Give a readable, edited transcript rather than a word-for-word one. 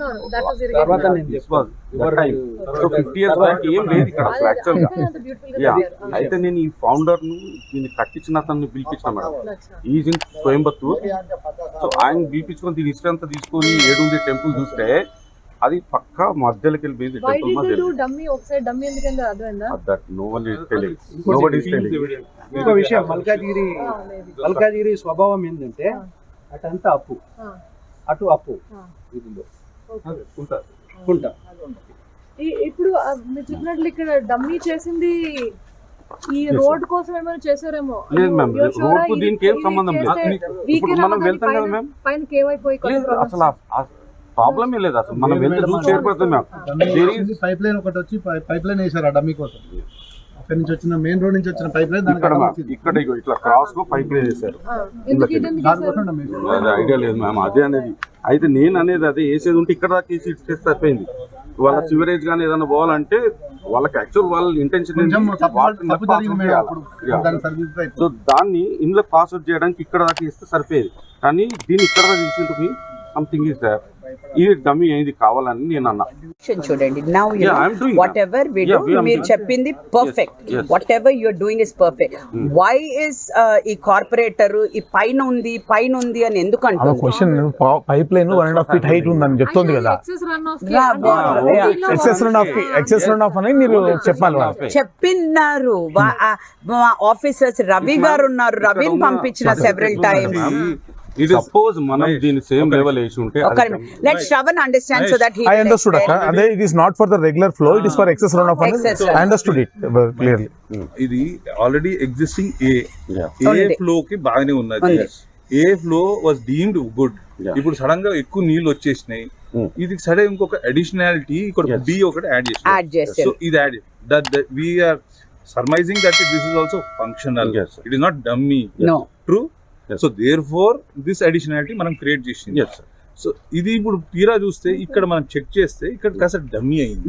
అవునవును, that was తర్వాత irrigated. నేను This was that time. So 50 years back ఏం లేదు ఇక్కడ అసలు యాక్చువల్ గా. అందుకని అంత beautiful గా యా కట్టారు. అయితే నేను ఈ ఫౌండర్ ను దీన్ని కట్టించిన అతన్ని పిలిపించిన మేడం. అచ్చా. Is in Coimbatore. సో ఆయన పిలిపించుకొని దీని హిస్టరీ అంతా తీసుకొని ఏడుంది టెంపుల్ చూస్తే అది పక్కా మధ్యలోకి వెళ్ళిపోయింది Why temple did they do మధ్యలో. dummy? ఒకసారి dummy ఎందుకంటే అర్థమైందా? That no one is telling. Nobody is telling. ఇంకో విషయం, మల్కాజిగిరి maybe. మల్కాజిగిరి స్వభావం ఏంటంటే అటంతా అప్పు, అటు అప్పు, ఇదిలో కుంట. ఇప్పుడు మీరు చెప్పినట్లు ఇక్కడ డమ్మీ చేసింది ఈ రోడ్ కోసం ఏమైనా చేశారేమో. లేదు మ్యామ్, రోడ్ కు దీనికి ఏం సంబంధం లేదు. ఇప్పుడు మనం వెళ్తాం కదా మ్యామ్, పైన కేవైపోయి లేదు అసలు ప్రాబ్లమే లేదు అసలు. మనం వెళ్తే చూసి ఏర్పడుతుంది మ్యామ్. పైప్ లైన్ ఒకటి వచ్చి పైప్ లైన్ వేసారు ఆ డమ్మీ కోసం. అక్కడి నుంచి వచ్చిన మెయిన్ రోడ్ నుంచి వచ్చిన పైప్ లైన్ ఇక్కడ ఇట్లా క్రాస్ లో పైప్ లైన్ వేసారు. అది ఐడియా లేదు మ్యామ్, అదే అనేది. అయితే నేను అనేది అదే వేసేది ఉంటే ఇక్కడ దాకా వేసి ఇటు చేస్తే సరిపోయింది. వాళ్ళ సివరేజ్ కానీ ఏదైనా పోవాలంటే వాళ్ళకి యాక్చువల్ వాళ్ళ ఇంటెన్షన్ సో దాన్ని ఇంట్లో పాస్ అవుట్ చేయడానికి ఇక్కడ దాకా ఇస్తే సరిపోయేది. కానీ దీన్ని ఇక్కడ దాకా తీసుకుంటుంది సంథింగ్ ఈస్ దేర్. ఇది డమ్మీ అయింది కావాలని నేను అన్నా. చూడండి, now you know whatever we do, మీరు చెప్పింది perfect. Whatever you are doing is perfect. Why is ఈ కార్పొరేటర్ ఈ పైన ఉంది అని ఎందుకు అంటారు? క్వశ్చన్ పైప్ లైన్ 1.5 feet హైట్ ఉందని చెప్తుంది కదా. ఎక్సెస్ రన్ ఆఫ్ అని మీరు చెప్పాలి. చెప్పినారు ఆఫీసర్స్. రవి గారు ఉన్నారు, రవిని పంపించిన సెవెరల్ టైమ్స్. Suppose మనం దీని సేమ్ లెవెల్ వేసి ఉంటే let Shravan understand so that he I understood akka ade it is not for the regular flow, it is for excess runoff. I understood it clearly. ఇది already existing ఏ flow కి బాగానే ఉన్నది. ఏ flow was deemed good. ఇప్పుడు sudden గా ఎక్కువ నీళ్లు వచ్చేసినాయి. ఇది సరే ఇంకొక అడిషనాలిటీ ఇక్కడ బి ఒకటి యాడ్ చేస్తారు. సో ఇది add that we are surmising that this is also functional. It is not dummy. True. So therefore this additionality మనం క్రియేట్ చేసింది. సో ఇది ఇప్పుడు తీరా చూస్తే ఇక్కడ మనం చెక్ చేస్తే ఇక్కడ కాస్త డమ్మీ అయింది.